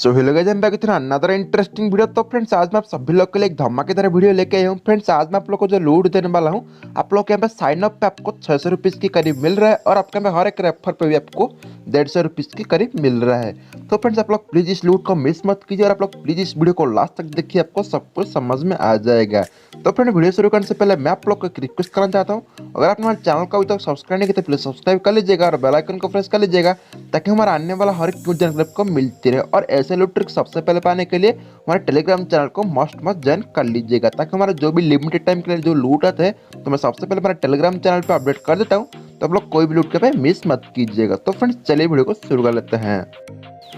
So hello guys, हम back with another interesting video. तो friends, आज मैं आप सभी लोग के लिए एक धमाकेदार वीडियो लेके आया हूँ। फ्रेंड्स, आज मैं आप लोग को जो लूट देने वाला हूँ, आप लोग के यहाँ पे साइन अप पे आपको 600 रुपीज़ के करीब मिल रहा है और आपके यहाँ पे हर एक रेफर पे भी आपको 150 रुपीज़ के करीब मिल रहा है। तो फ्रेंड्स, आप लोग प्लीज़ इस लूट को मिस मत कीजिए और आप लोग प्लीज़ इस वीडियो को लास्ट तक देखिए, आपको सब कुछ समझ में आ जाएगा। तो फ्रेंड, वीडियो शुरू करने से पहले मैं आप लोग को एक रिक्वेस्ट करना चाहता हूँ, अगर आप हमारे चैनल को अभी तक सब्सक्राइब नहीं किया तो प्लीज़ सब्सक्राइब कर लीजिएगा और बेल आइकन को प्रेस कर लीजिएगा, ताकि हमारा आने वाला हर एक जानकारी आपको मिलती रहे। और ऐसे लूट ट्रिक सबसे पहले पाने के लिए हमारे टेलीग्राम चैनल को मस्ट ज्वाइन कर लीजिएगा, ताकि हमारा जो भी लिमिटेड टाइम के लिए जो लूट आते हैं तो मैं सबसे पहले हमारे टेलीग्राम चैनल पे अपडेट कर देता हूँ, तो आप लोग कोई भी लूट के पे मिस मत कीजिएगा। तो फ्रेंड्स, चलिए वीडियो को शुरू कर लेते हैं।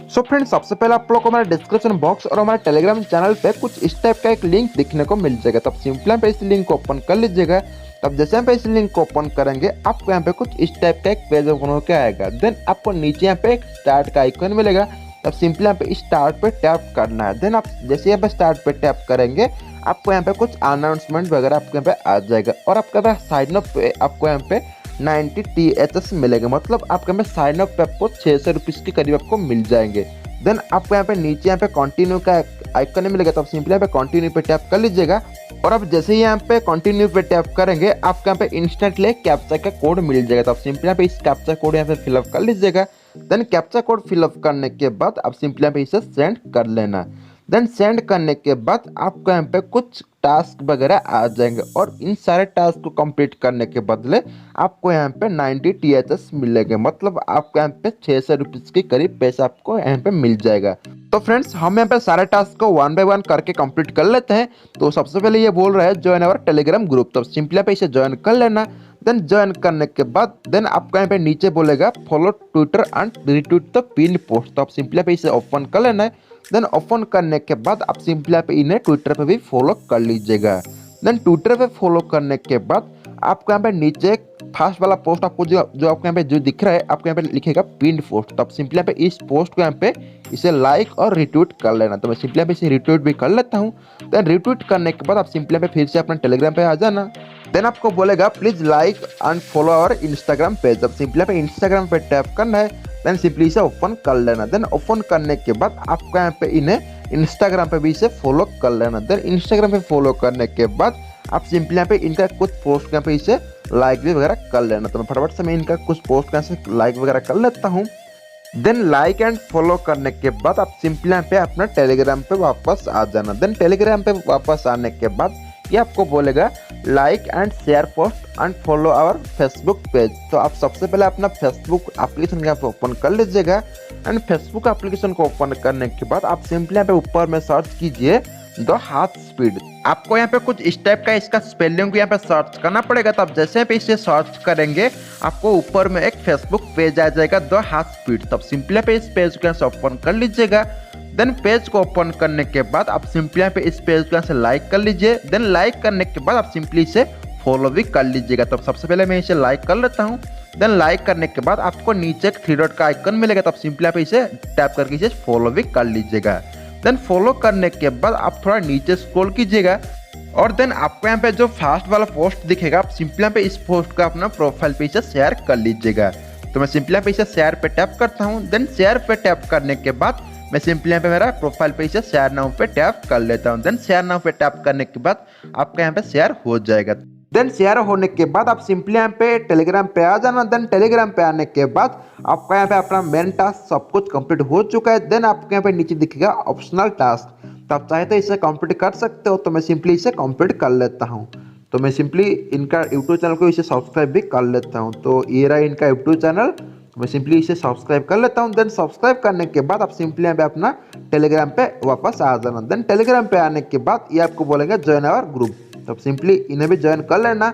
सो फ्रेंड्स, सबसे पहले आप लोग को हमारे डिस्क्रिप्शन बॉक्स और हमारे टेलीग्राम चैनल पे कुछ इस टाइप का एक लिंक दिखने को मिल जाएगा। तब सिंपली पे इस लिंक को ओपन कर लीजिएगा। तब जैसे हम पे इस लिंक को ओपन करेंगे, आपको यहाँ पे कुछ इस टाइप का एक पेज ओपन होकर आएगा। देन आपको नीचे यहाँ पे एक स्टार्ट का आइकन मिलेगा। तब सिंपली यहाँ पे स्टार्ट पे टैप करना है। देन आप जैसे यहाँ पे स्टार्ट पे टैप करेंगे, आपको यहाँ पे कुछ अनाउंसमेंट वगैरह आपके यहाँ पे आ जाएगा और आपके यहाँ पे साइन अप पे आपको यहाँ पे 90 THS मिलेगा। मतलब आपके यहाँ पे साइन अप पे आपको 600 रुपीज़ के करीब आपको मिल जाएंगे। देन आपको यहाँ पे नीचे यहाँ पे कंटिन्यू का आइकन मिलेगा। तो आप सिंपली यहाँ पे कंटिन्यू पे टैप कर लीजिएगा और अब जैसे ही यहाँ पे कंटिन्यू पे टैप करेंगे, आपको यहाँ पे इंस्टेंटली कैप्चा का कोड मिल जाएगा। तो आप सिंपली यहाँ पे इस कैप्चा कोड यहाँ पे फिलअप कर लीजिएगा। देन कैप्चा कोड फिलअप करने के बाद आप सिंपली यहाँ पे इसे सेंड कर लेना। देन सेंड करने के बाद आपको यहाँ पे कुछ टास्क वगैरह आ जाएंगे और इन सारे टास्क को कंप्लीट करने के बदले आपको यहाँ पे 90 THS मिलेंगे। मतलब आपको यहाँ पे 600 रुपीज़ के करीब पैसा आपको यहाँ पे मिल जाएगा। तो फ्रेंड्स, हम यहाँ पे सारे टास्क को 1 बाय 1 करके कंप्लीट कर लेते हैं। तो सबसे पहले ये बोल रहा है ज्वाइन अवर टेलीग्राम ग्रुप। तो सिंपली पे इसे ज्वाइन कर लेना। देन ज्वाइन करने के बाद देन आपको यहाँ पे नीचे बोलेगा follow Twitter and retweet the pin post. तो आप सिंपली पे इसे ओपन कर लेना है। देन ओपन करने के बाद आप सिंपली पे इन्हें ट्विटर पे भी फॉलो कर लीजिएगा। देन ट्विटर पे फॉलो करने के बाद आपको यहाँ पे नीचे फर्स्ट वाला पोस्ट आपको जो आपको यहाँ पे जो दिख रहा है, आपको यहाँ पे लिखेगा पिन पोस्ट। तो आप सिंपली पे इस पोस्ट को यहाँ पे इसे लाइक और रिट्वीट कर लेना। तो मैं सिंपली पे इसे रिट्वीट भी कर लेता हूँ। देन रिट्वीट करने के बाद आप सिंपली पे फिर से अपना टेलीग्राम पे आ जाना। देन आपको बोलेगा please like and follow our Instagram page. अब सिंपली पे इंस्टाग्राम पे टैप करना है। देन सिंपली इसे ओपन कर लेना। देन ओपन करने के बाद आपको यहाँ पे इन्हें इंस्टाग्राम पे भी इसे फॉलो कर लेना। देन इंस्टाग्राम पे फॉलो करने के बाद आप सिंपली यहाँ पे इनका कुछ पोस्ट यहाँ पे इसे लाइक भी वगैरह कर लेना। तो मैं फटाफट से मैं इनका कुछ पोस्ट यहाँ से लाइक वगैरह कर लेता हूँ। देन लाइक एंड फॉलो करने के बाद आप सिंपली यहाँ पे अपना टेलीग्राम पे वापस आ जाना। देन टेलीग्राम पे वापस आने के बाद ये आपको बोलेगा like and share post and follow our Facebook page. तो आप सबसे पहले अपना फेसबुक एप्लीकेशन यहाँ पे ओपन कर लीजिएगा। एंड फेसबुक एप्लीकेशन को ओपन करने के बाद आप सिंपली यहाँ पे ऊपर में सर्च कीजिए द हाथ स्पीड। आपको यहाँ पे कुछ इस टाइप का इसका स्पेलिंग को यहाँ पे सर्च करना पड़ेगा। तो आप जैसे पे इसे सर्च करेंगे, आपको ऊपर में एक फेसबुक पेज आ जाएगा द हाथ स्पीड। तब सिंपली पे इस पेज को यहाँ से ओपन कर लीजिएगा। देन पेज को ओपन करने के बाद आप सिंपली यहाँ पे इस पेज को यहाँ से लाइक कर लीजिए। देन लाइक करने के बाद आप सिंपली इसे फॉलो भी कर लीजिएगा। तो सबसे पहले मैं इसे लाइक कर लेता हूँ। देन लाइक करने के बाद आपको नीचे एक 3 डॉट का आइकन मिलेगा। तो आप सिंपली यहाँ पे इसे टैप करके इसे फॉलो भी कर लीजिएगा। देन फॉलो करने के बाद आप थोड़ा नीचे स्क्रॉल कीजिएगा और देन आपको यहाँ पे जो फर्स्ट वाला पोस्ट दिखेगा, आप सिंपली यहाँ पे इस पोस्ट का अपना प्रोफाइल पे इसे शेयर कर लीजिएगा। तो मैं सिंपली यहाँ पे इसे शेयर पे टैप करता हूँ। देन शेयर पे टैप करने के बाद मैं सिंपली यहाँ पे मेरा प्रोफाइल पे इसे शेयर नाउ पे टैप कर लेता हूँ। देन शेयर नाउ पे टैप करने के बाद आपका यहाँ पे शेयर हो जाएगा। देन शेयर होने के बाद आप सिंपली यहाँ पे टेलीग्राम पे आ जाना। देन टेलीग्राम पे आने के बाद आपका यहाँ पे अपना मेन टास्क सब कुछ कंप्लीट हो चुका है। देन आपके यहाँ पे नीचे दिखेगा ऑप्शनल टास्क। तो आप चाहे तो इसे कंप्लीट कर सकते हो। तो मैं सिंपली इसे कंप्लीट कर लेता हूँ। तो मैं सिंपली इनका यूट्यूब चैनल को इसे सब्सक्राइब भी कर लेता हूँ। तो ये रहा इनका यूट्यूब चैनल। मैं सिंपली इसे सब्सक्राइब कर लेता हूँ। देन सब्सक्राइब करने के बाद आप सिंपली यहाँ पे अपना टेलीग्राम पे वापस आ जाना। देन टेलीग्राम पे आने के बाद ये आपको बोलेंगे ज्वाइन आवर ग्रुप। तो सिंपली इन्हें भी ज्वाइन कर लेना।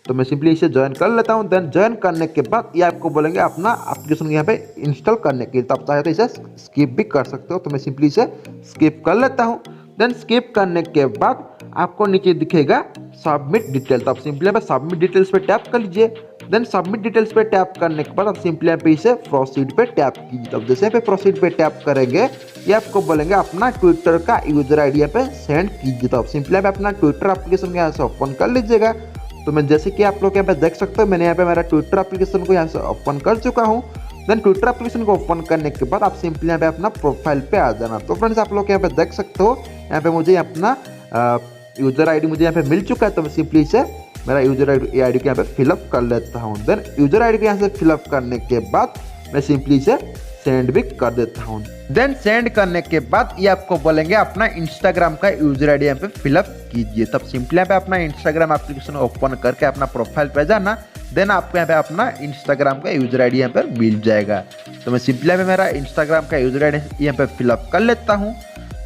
तो मैं सिंपली इसे ज्वाइन कर लेता हूँ। देन ज्वाइन करने के बाद ये आपको बोलेंगे अपना एप्लीकेशन यहाँ पे इंस्टॉल करने के लिए। तो आप चाहे तो इसे स्किप भी कर सकते हो। तो मैं सिंपली इसे स्किप कर लेता हूँ। देन स्किप करने के बाद आपको नीचे दिखेगा सबमिट डिटेल। तो आप सिंपली यहाँ पे सबमिट डिटेल्स पे टैप कर लीजिए। देन सबमिट डिटेल्स पे टैप करने के बाद आप सिंपली यहाँ पे इसे प्रोसीड पे टैप कीजिए। तो जैसे पे प्रोसीड पे टैप करेंगे, ये आपको बोलेंगे अपना ट्विटर का यूजर आईडी यहाँ पे सेंड कीजिए। तो आप सिंपली यहाँ पे अपना ट्विटर एप्लीकेशन यहाँ से ओपन कर लीजिएगा। तो मैं जैसे कि आप लोग यहाँ पे देख सकते हो, मैंने यहाँ पे मेरा ट्विटर एप्लीकेशन को यहाँ से ओपन कर चुका हूँ। देन ट्विटर एप्लीकेशन को ओपन करने के बाद आप सिंपली यहाँ पे अपना प्रोफाइल पे आ जाना। तो फ्रेंड्स आप लोग यहाँ पे देख सकते हो, यहाँ पे मुझे अपना यूजर आईडी मुझे यहाँ पे मिल चुका है। तो मैं सिंपली इसे मेरा यूजर आईडी को यहाँ पे फिलअप कर लेता हूँ। देन यूजर आईडी को यहाँ से फिलअप करने के बाद मैं सिंपली इसे सेंड भी कर देता हूँ। देन सेंड करने के बाद ये आपको बोलेंगे अपना इंस्टाग्राम का यूजर आईडी यहाँ पे फिलअप कीजिए। तब सिंपली यहाँ पे अपना इंस्टाग्राम एप्लीकेशन ओपन करके अपना प्रोफाइल पे जाना। देन आपको यहाँ पे अपना इंस्टाग्राम का यूजर आईडी यहाँ पे मिल जाएगा। तो मैं सिंपली यहाँ पे मेरा इंस्टाग्राम का यूजर आईडी यहाँ पे फिलअप कर लेता हूँ।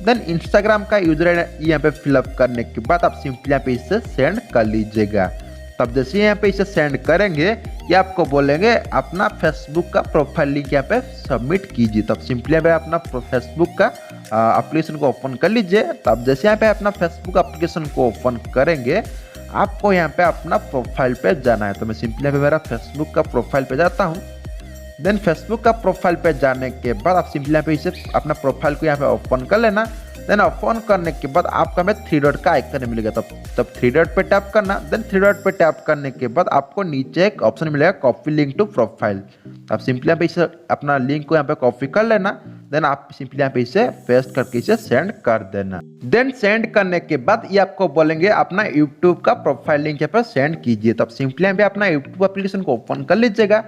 देन इंस्टाग्राम का यूजर आईडी यहाँ पे फिलअप करने के बाद आप सिंपली यहाँ पे इसे सेंड कर लीजिएगा। तब जैसे यहाँ पे इसे सेंड करेंगे ये आपको बोलेंगे अपना फेसबुक का प्रोफाइल लिंक यहाँ पे सबमिट कीजिए। तब सिंपली यहाँ पे अपना फेसबुक का एप्लीकेशन को ओपन कर लीजिए। तब जैसे यहाँ पे अपना फेसबुक एप्लीकेशन को ओपन करेंगे आपको यहाँ पे अपना प्रोफाइल पे जाना है। तो मैं सिंपली यहाँ पे मेरा फेसबुक का प्रोफाइल पे जाता हूँ। देन फेसबुक का प्रोफाइल पे जाने के बाद आप सिंपली यहाँ पे इसे अपना प्रोफाइल को यहाँ पे ओपन कर लेना। देन ओपन करने के बाद आपका में 3 डॉट का आइकन मिलेगा। तब 3 डॉट पे टैप करना। देन 3 डॉट पे टैप करने के बाद आपको नीचे एक ऑप्शन मिलेगा कॉपी लिंक टू प्रोफाइल। आप सिंपली यहाँ पे इसे अपना लिंक को यहाँ पे कॉपी कर लेना। देन आप सिंपली यहाँ पे इसे पेस्ट करके इसे सेंड कर देना। देन सेंड करने के बाद ये आपको बोलेंगे अपना यूट्यूब का प्रोफाइल लिंक यहाँ पे सेंड कीजिए। तब सिंपली यहाँ पे अपना यूट्यूब एप्लीकेशन को ओपन कर लीजिएगा।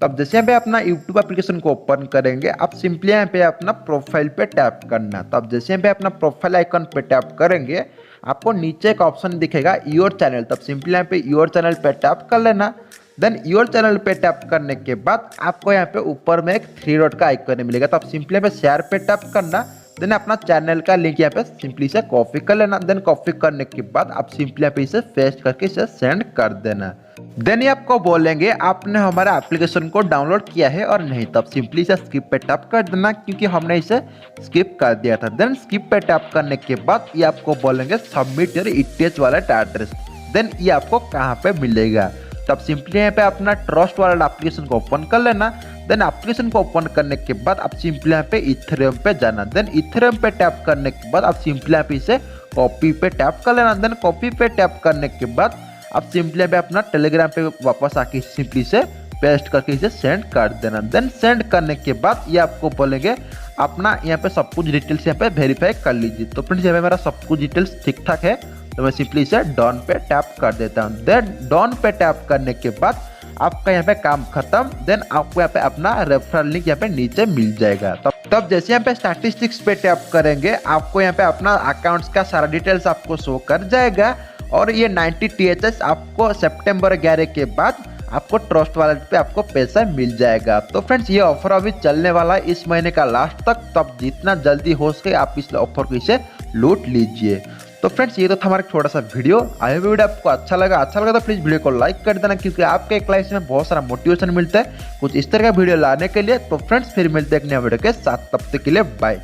तब जैसे यहाँ पे अपना यूट्यूब एप्लीकेशन को ओपन करेंगे आप सिंपली यहाँ पे अपना प्रोफाइल पे टैप करना। तब जैसे यहाँ पे अपना प्रोफाइल आइकन पे टैप करेंगे आपको नीचे एक ऑप्शन दिखेगा योर चैनल। तब सिंपली यहाँ पे योर चैनल पे टैप कर लेना। देन योर चैनल पे टैप करने के बाद आपको यहाँ पे ऊपर में एक 3 डॉट का आइकन मिलेगा। तो आप सिंपली यहाँ पे शेयर पे टैप करना। देन अपना चैनल का लिंक यहाँ पे सिंपली से कॉपी कर लेना। देन कॉपी करने के बाद आप सिंपली यहाँ पे इसे पेस्ट करके इसे सेंड कर देना। देन ये आपको बोलेंगे आपने हमारा एप्लीकेशन को डाउनलोड किया है और नहीं। तब सिंपली इसे स्किप पे टैप कर देना क्योंकि हमने इसे स्किप कर दिया था। देन स्किप पे टैप करने के बाद ये आपको बोलेंगे submit your ETH wallet address. Then ये आपको कहाँ पे मिलेगा। तब सिंपली यहाँ पे अपना ट्रस्ट वॉलेट एप्लीकेशन को ओपन कर लेना। देन एप्लीकेशन को ओपन करने के बाद आप सिंपली यहाँ पे इथेरियम पे जाना। देन इथेरियम पे टैप करने के बाद आप सिंपली यहाँ पे इसे कॉपी पे टैप कर लेना। देन कॉपी पे टैप करने के बाद आप सिंपली यहाँ पे अपना टेलीग्राम पे वापस आके सिंपली से पेस्ट करके इसे सेंड कर देना। देन सेंड करने के बाद ये आपको बोलेंगे अपना यहाँ पे सब कुछ डिटेल्स यहाँ पे वेरीफाई कर लीजिए। तो फ्रेंड्स यहाँ पे मेरा सब कुछ डिटेल्स ठीक ठाक है। तो मैं सिंपली इसे डन पे टैप कर देता हूँ। देन डन पे टैप करने के बाद आपका यहाँ पे काम खत्म। देन आपको यहाँ पे अपना रेफरल लिंक यहाँ पे नीचे मिल जाएगा। तब जैसे यहाँ पे स्टैटिस्टिक्स पे टैप करेंगे आपको यहाँ पे अपना अकाउंट्स का सारा डिटेल्स आपको शो कर जाएगा। और ये 90 THS आपको सितंबर 11 के बाद आपको ट्रस्ट वॉलेट पे आपको पैसा मिल जाएगा। तो फ्रेंड्स ये ऑफर अभी चलने वाला है इस महीने का लास्ट तक। तब जितना जल्दी हो सके आप इस ऑफर को इसे लूट लीजिए। तो फ्रेंड्स ये तो था हमारा छोटा सा वीडियो। आई वीडियो आपको अच्छा लगा तो प्लीज वीडियो को लाइक कर देना क्योंकि आपके एक लाइक में बहुत सारा मोटिवेशन मिलता है कुछ इस तरह का वीडियो लाने के लिए। तो फ्रेंड्स फिर मिलते हैं एक नया वीडियो के साथ, तब तक के लिए बाय।